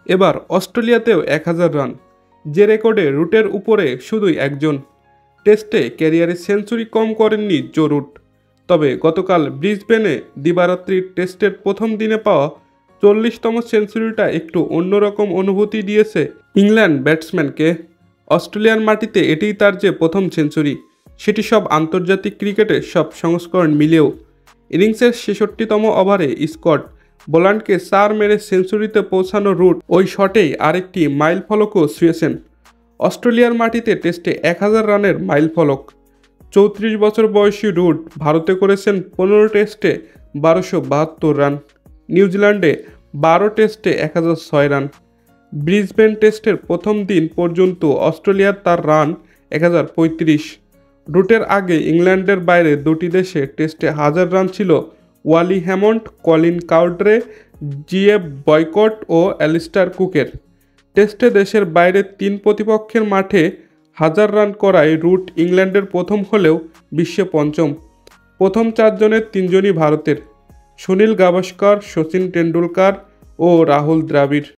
এবার অস্ট্রেলিয়াতেও 1000 রান, যে রেকর্ডে রুটের উপরে শুধুই একজন। টেস্টে ক্যারিয়ারে সেঞ্চুরি কম করেননি জো রুট। তবে গতকাল ব্রিসবেনে দিবারাত্রির টেস্টের প্রথম দিনে পাওয়া 40তম সেঞ্চুরিটা একটু অন্যরকম অনুভূতি দিয়েছে ইংল্যান্ড ব্যাটসম্যানকে। অস্ট্রেলিয়ার মাটিতে এটিই তার যে প্রথম সেঞ্চুরি, সেটি সব আন্তর্জাতিক ক্রিকেটের সব সংস্করণ মিলেও। ইনিংসের 66তম ওভারে স্কট বোল্যান্ডকে 4 মেরে সেঞ্চুরিতে পৌঁছানো রুট ওই শটেই আরেকটি মাইল ফলকও ছুঁয়েছেন। অস্ট্রেলিয়ার মাটিতে টেস্টে 1000 রানের মাইল ফলক। 34 বছর বয়সী রুট ভারতে করেছেন 15 টেস্টে 1272 রান, নিউজিল্যান্ডে 12 টেস্টে 1006 রান। ব্রিসবেন টেস্টের প্রথম দিন পর্যন্ত অস্ট্রেলিয়ার তার রান 1035। রুটের আগে ইংল্যান্ডের বাইরে দুটি দেশে টেস্টে 1000 রান ছিল Wally Hammond, Colin Cowdrey, GF Boycott ও অ্যালিস্টার কুকের। টেস্টে দেশের বাইরে 3 প্রতিপক্ষের মাঠে 1000 রান করায় রুট ইংল্যান্ডের প্রথম হলেও বিশ্বে পঞ্চম। প্রথম 4 জনের 3 জনই ভারতের: সুনীল গাভাস্কর, সচিন টেন্ডুলকার ও রাহুল দ্রাবিড়।